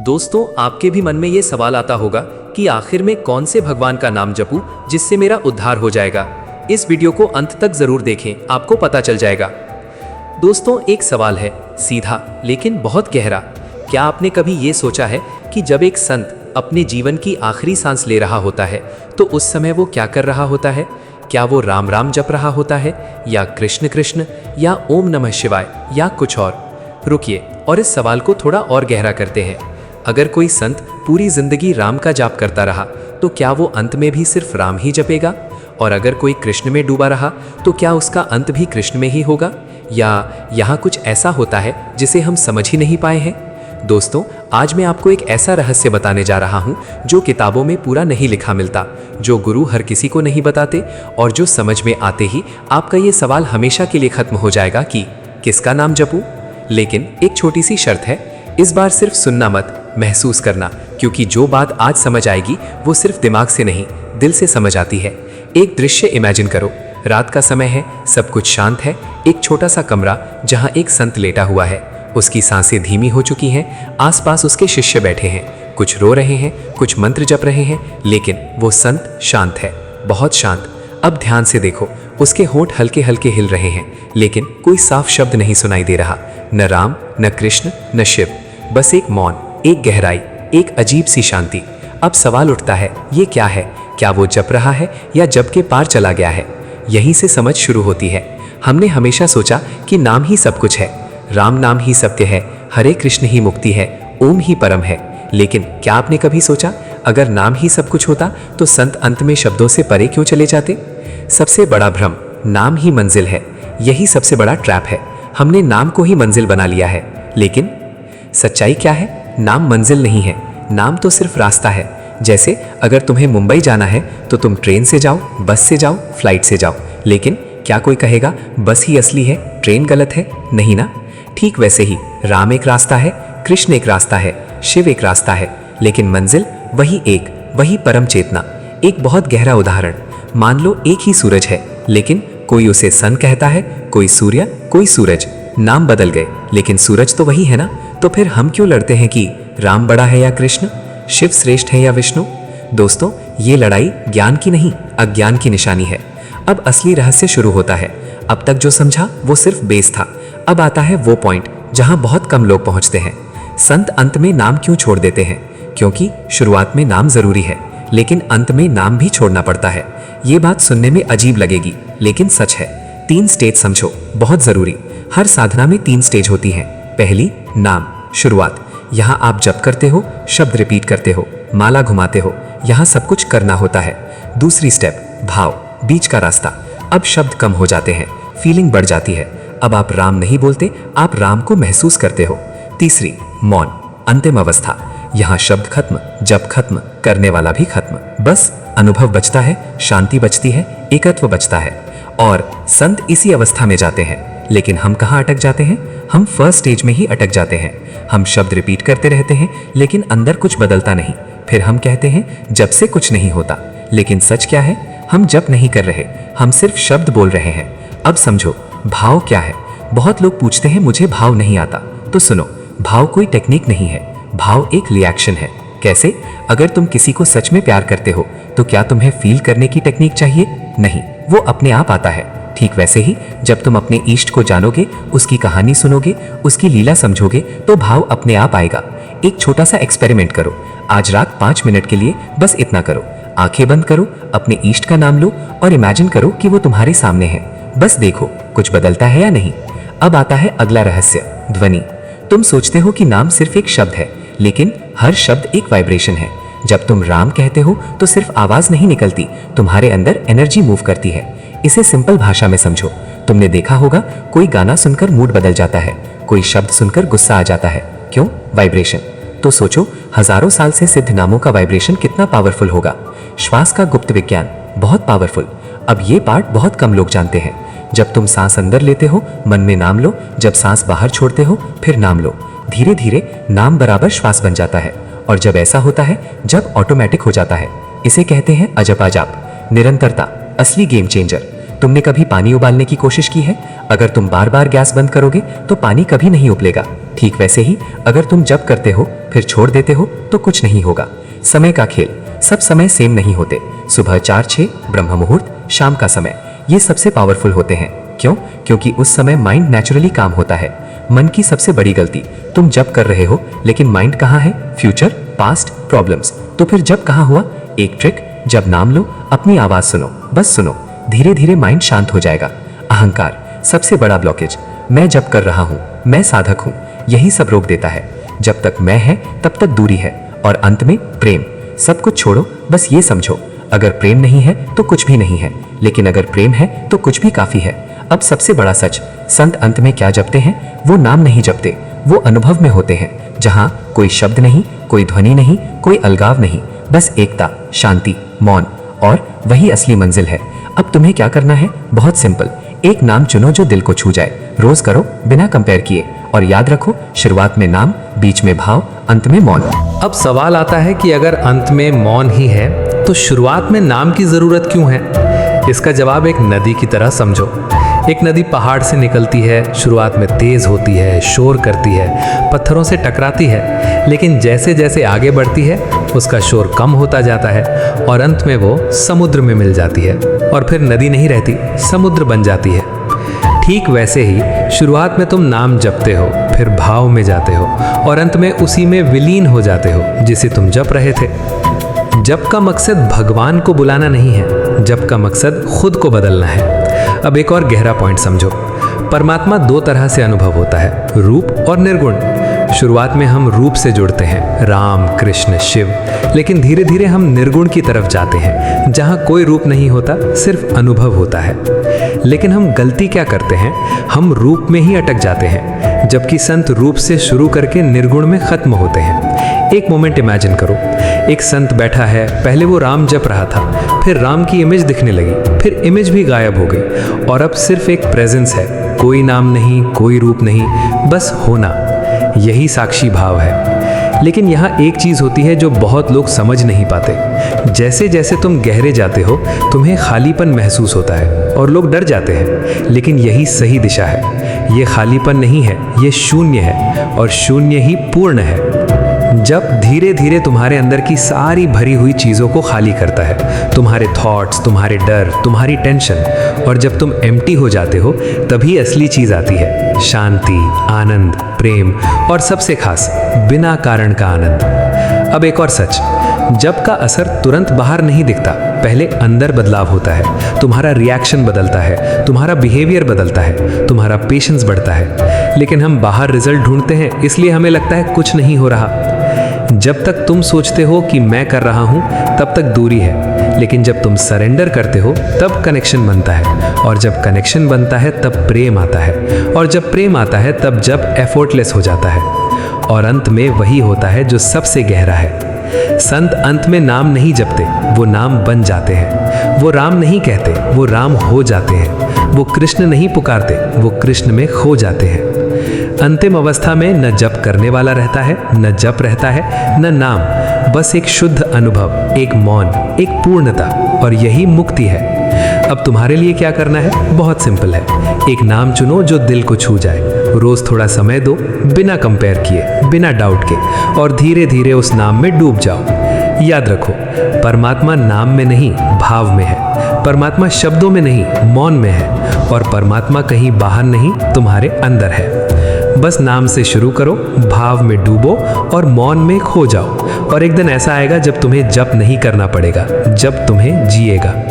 दोस्तों, आपके भी मन में ये सवाल आता होगा कि आखिर में कौन से भगवान का नाम जपूं जिससे मेरा उद्धार हो जाएगा। इस वीडियो को अंत तक जरूर देखें, आपको पता चल जाएगा। दोस्तों, एक सवाल है, सीधा लेकिन बहुत गहरा। क्या आपने कभी ये सोचा है कि जब एक संत अपने जीवन की आखिरी सांस ले रहा होता है तो उस समय वो क्या कर रहा होता है? क्या वो राम राम जप रहा होता है, या कृष्ण कृष्ण, या ओम नमः शिवाय, या कुछ और? रुकिए और इस सवाल को थोड़ा और गहरा करते हैं। अगर कोई संत पूरी जिंदगी राम का जाप करता रहा तो क्या वो अंत में भी सिर्फ राम ही जपेगा? और अगर कोई कृष्ण में डूबा रहा तो क्या उसका अंत भी कृष्ण में ही होगा, या यहाँ कुछ ऐसा होता है जिसे हम समझ ही नहीं पाए हैं? दोस्तों, आज मैं आपको एक ऐसा रहस्य बताने जा रहा हूँ जो किताबों में पूरा नहीं लिखा मिलता, जो गुरु हर किसी को नहीं बताते, और जो समझ में आते ही आपका ये सवाल हमेशा के लिए खत्म हो जाएगा कि किसका नाम जपूं। लेकिन एक छोटी सी शर्त है, इस बार सिर्फ सुनना मत, महसूस करना, क्योंकि जो बात आज समझ आएगी वो सिर्फ दिमाग से नहीं, दिल से समझ आती है। एक दृश्य इमेजिन करो, रात का समय है, सब कुछ शांत है। एक छोटा सा कमरा जहां एक संत लेटा हुआ है, उसकी सांसें धीमी हो चुकी हैं, आसपास उसके शिष्य बैठे हैं, कुछ रो रहे हैं, कुछ मंत्र जप रहे हैं, लेकिन वो संत शांत है, बहुत शांत। अब ध्यान से देखो, उसके होंठ हल्के हल्के हिल रहे हैं, लेकिन कोई साफ शब्द नहीं सुनाई दे रहा, न राम, न कृष्ण, न शिव, बस एक मौन, एक गहराई, एक अजीब सी शांति। अब सवाल उठता है, ये क्या है? क्या वो जप रहा है या जप के पार चला गया है? यहीं से समझ शुरू होती है। हमने हमेशा सोचा कि नाम ही सब कुछ है, राम नाम ही सत्य है, हरे कृष्ण ही मुक्ति है, ओम ही परम है। लेकिन क्या आपने कभी सोचा, अगर नाम ही सब कुछ होता तो संत अंत में शब्दों से परे क्यों चले जाते? सबसे बड़ा भ्रम, नाम ही मंजिल है, यही सबसे बड़ा ट्रैप है। हमने नाम को ही मंजिल बना लिया है, लेकिन सच्चाई क्या है? नाम मंजिल नहीं है, नाम तो सिर्फ रास्ता है। जैसे अगर तुम्हें मुंबई जाना है तो तुम ट्रेन से जाओ, बस से जाओ, फ्लाइट से जाओ, लेकिन क्या कोई कहेगा बस ही असली है, ट्रेन गलत है? नहीं ना। ठीक वैसे ही राम एक रास्ता है, कृष्ण एक रास्ता है, शिव एक रास्ता है, लेकिन मंजिल वही एक, वही परम चेतना। एक बहुत गहरा उदाहरण, मान लो एक ही सूरज है, लेकिन कोई उसे सन कहता है, कोई सूर्य, कोई सूरज। नाम बदल गए लेकिन सूरज तो वही है ना। तो फिर हम क्यों लड़ते हैं कि राम बड़ा है या कृष्ण, शिव श्रेष्ठ है या विष्णु? दोस्तों, ये लड़ाई ज्ञान की नहीं, अज्ञान की निशानी है। अब असली रहस्य शुरू होता है। अब तक जो समझा वो सिर्फ बेस था। अब आता है वो पॉइंट जहां बहुत कम लोग पहुंचते हैं। संत अंत में नाम क्यों छोड़ देते हैं? क्योंकि शुरुआत में नाम जरूरी है, लेकिन अंत में नाम भी छोड़ना पड़ता है। ये बात सुनने में अजीब लगेगी, लेकिन सच है। 3 स्टेज समझो, बहुत जरूरी। हर साधना में 3 स्टेज होती हैं। पहली, नाम, शुरुआत। यहाँ आप जप करते हो, शब्द रिपीट करते हो, माला घुमाते हो, यहाँ सब कुछ करना होता है। दूसरी स्टेप, भाव, बीच का रास्ता। अब शब्द कम हो जाते हैं, फीलिंग बढ़ जाती है। अब आप राम नहीं बोलते, आप राम को महसूस करते हो। तीसरी, मौन, अंतिम अवस्था। यहाँ शब्द खत्म, जप खत्म, करने वाला भी खत्म, बस अनुभव बचता है, शांति बचती है, एकत्व बचता है। और संत इसी अवस्था में जाते हैं। लेकिन हम कहाँ अटक जाते हैं? हम फर्स्ट स्टेज में ही अटक जाते हैं। हम शब्द रिपीट करते रहते हैं, लेकिन अंदर कुछ बदलता नहीं। फिर हम कहते हैं जब से कुछ नहीं होता, लेकिन सच क्या है? हम जप नहीं कर रहे, हम सिर्फ शब्द बोल रहे हैं। अब समझो, भाव क्या है? बहुत लोग पूछते हैं मुझे भाव नहीं आता। तो सुनो, भाव कोई टेक्निक नहीं है, भाव एक रिएक्शन है। कैसे? अगर तुम किसी को सच में प्यार करते हो तो क्या तुम्हें फील करने की टेक्निक चाहिए? नहीं, वो अपने आप आता है। ठीक वैसे ही जब तुम अपने इष्ट को जानोगे, उसकी कहानी सुनोगे, उसकी लीला समझोगे, तो भाव अपने आप आएगा। एक छोटा सा एक्सपेरिमेंट करो। आज रात 5 मिनट के लिए बस इतना करो, आंखें बंद करो, अपने इष्ट का नाम लो और इमेजिन करो कि वो तुम्हारे सामने है। बस देखो कुछ बदलता है या नहीं। अब आता है अगला रहस्य, ध्वनि। तुम सोचते हो कि नाम सिर्फ एक शब्द है, लेकिन हर शब्द एक वाइब्रेशन है। जब तुम राम कहते हो तो सिर्फ आवाज नहीं निकलती, तुम्हारे अंदर एनर्जी मूव करती है। इसे सिंपल भाषा में समझो। तुमने देखा होगा कोई गाना सुनकर मूड बदल जाता है, कोई शब्द सुनकर गुस्सा आ जाता है। क्यों? वाइब्रेशन। तो सोचो, हजारों साल से सिद्ध नामों का वाइब्रेशन कितना पावरफुल होगा। श्वास का गुप्त विज्ञान बहुत पावरफुल। अब ये पार्ट बहुत कम लोग जानते हैं। जब तुम सांस अंदर लेते हो, मन में नाम लो, जब सांस बाहर छोड़ते हो, फिर नाम लो। धीरे धीरे नाम बराबर श्वास बन जाता है। और जब ऐसा होता है, जब ऑटोमेटिक हो जाता है, इसे कहते हैं अजपा जाप, निरंतरता, असली गेम चेंजर। तुमने कभी पानी उबालने की कोशिश की है? अगर तुम बार बार गैस बंद करोगे तो पानी कभी नहीं उबलेगा। ठीक वैसे ही अगर तुम जप करते हो फिर छोड़ देते हो तो कुछ नहीं होगा। समय का खेल, सब समय सेम नहीं होते। सुबह 4-6 ब्रह्म मुहूर्त, शाम का समय, ये सबसे पावरफुल होते हैं। क्यों? क्योंकि उस समय माइंड नेचुरली काम होता है। मन की सबसे बड़ी गलती, तुम जप कर रहे हो लेकिन माइंड कहाँ है? Future, past, problems. तो फिर जप कहाँ हुआ? एक ट्रिक, जब नाम लो अपनी आवाज सुनो, बस सुनो, धीरे धीरे माइंड शांत हो जाएगा। अहंकार सबसे बड़ा ब्लॉकेज, मैं जप कर रहा हूँ, मैं साधक हूँ, यही सब रोक देता है। जब तक मैं है तब तक दूरी है, और अंत में प्रेम। सब कुछ छोड़ो, बस ये समझो, अगर प्रेम नहीं है तो कुछ भी नहीं है, लेकिन अगर प्रेम है तो कुछ भी काफी है। अब सबसे बड़ा सच, संत अंत में क्या जपते हैं? वो नाम नहीं जपते, वो अनुभव में होते हैं, जहाँ कोई शब्द नहीं, कोई ध्वनि नहीं, कोई अलगाव नहीं, बस एकता, शांति, मौन, और वही असली मंजिल है। अब तुम्हें क्या करना है? बहुत सिंपल, एक नाम चुनो जो दिल को छू जाए, रोज करो बिना कंपेयर किए, और याद रखो, शुरुआत में नाम, बीच में भाव, अंत में मौन। अब सवाल आता है कि अगर अंत में मौन ही है तो शुरुआत में नाम की जरूरत क्यों है? इसका जवाब एक नदी की तरह समझो। एक नदी पहाड़ से निकलती है, शुरुआत में तेज होती है, शोर करती है, पत्थरों से टकराती है, लेकिन जैसे जैसे आगे बढ़ती है उसका शोर कम होता जाता है और अंत में वो समुद्र में मिल जाती है, और फिर नदी नहीं रहती, समुद्र बन जाती है। ठीक वैसे ही शुरुआत में तुम नाम जपते हो, फिर भाव में जाते हो, और अंत में उसी में विलीन हो जाते हो जिसे तुम जप रहे थे। जप का मकसद भगवान को बुलाना नहीं है, जप का मकसद खुद को बदलना है। अब एक और गहरा पॉइंट समझो, परमात्मा दो तरह से अनुभव होता है, रूप और निर्गुण। शुरुआत में हम रूप से जुड़ते हैं, राम, कृष्ण, शिव, लेकिन धीरे धीरे हम निर्गुण की तरफ जाते हैं, जहाँ कोई रूप नहीं होता, सिर्फ अनुभव होता है। लेकिन हम गलती क्या करते हैं? हम रूप में ही अटक जाते हैं, जबकि संत रूप से शुरू करके निर्गुण में खत्म होते हैं। एक मोमेंट इमेजिन करो, एक संत बैठा है, पहले वो राम जप रहा था, फिर राम की इमेज दिखने लगी, फिर इमेज भी गायब हो गई, और अब सिर्फ एक प्रेजेंस है, कोई नाम नहीं, कोई रूप नहीं, बस होना। यही साक्षी भाव है। लेकिन यहाँ एक चीज होती है जो बहुत लोग समझ नहीं पाते। जैसे जैसे तुम गहरे जाते हो तुम्हें खालीपन महसूस होता है और लोग डर जाते हैं, लेकिन यही सही दिशा है। ये खालीपन नहीं है, ये शून्य है, और शून्य ही पूर्ण है। जब धीरे धीरे तुम्हारे अंदर की सारी भरी हुई चीज़ों को खाली करता है, तुम्हारे थॉट्स, तुम्हारे डर, तुम्हारी टेंशन, और जब तुम एम्प्टी हो जाते हो तभी असली चीज़ आती है, शांति, आनंद, प्रेम, और सबसे खास बिना कारण का आनंद। अब एक और सच, जब का असर तुरंत बाहर नहीं दिखता, पहले अंदर बदलाव होता है, तुम्हारा रिएक्शन बदलता है, तुम्हारा बिहेवियर बदलता है, तुम्हारा पेशेंस बढ़ता है। लेकिन हम बाहर रिजल्ट ढूंढते हैं, इसलिए हमें लगता है कुछ नहीं हो रहा। जब तक तुम सोचते हो कि मैं कर रहा हूं तब तक दूरी है, लेकिन जब तुम सरेंडर करते हो तब कनेक्शन बनता है, और जब कनेक्शन बनता है तब प्रेम आता है, और जब प्रेम आता है तब जब एफर्टलेस हो जाता है, और अंत में वही होता है जो सबसे गहरा है। संत अंत में नाम नहीं जपते, वो नाम बन जाते हैं। वो राम नहीं कहते, वो राम हो जाते हैं। वो कृष्ण नहीं पुकारते, वो कृष्ण में खो जाते हैं। अंतिम अवस्था में न जप करने वाला रहता है, न जप रहता है, न नाम, बस एक शुद्ध अनुभव, एक मौन, एक पूर्णता, और यही मुक्ति है। अब तुम्हारे लिए क्या करना है? बहुत सिंपल है, एक नाम चुनो जो दिल को छू जाए, रोज थोड़ा समय दो, बिना कंपेयर किए, बिना डाउट के, और धीरे धीरे उस नाम में डूब जाओ। याद रखो, परमात्मा नाम में नहीं, भाव में है। परमात्मा शब्दों में नहीं, मौन में है, और परमात्मा कहीं बाहर नहीं, तुम्हारे अंदर है। बस नाम से शुरू करो, भाव में डूबो, और मौन में खो जाओ, और एक दिन ऐसा आएगा जब तुम्हें जप नहीं करना पड़ेगा, जब तुम्हें जिएगा।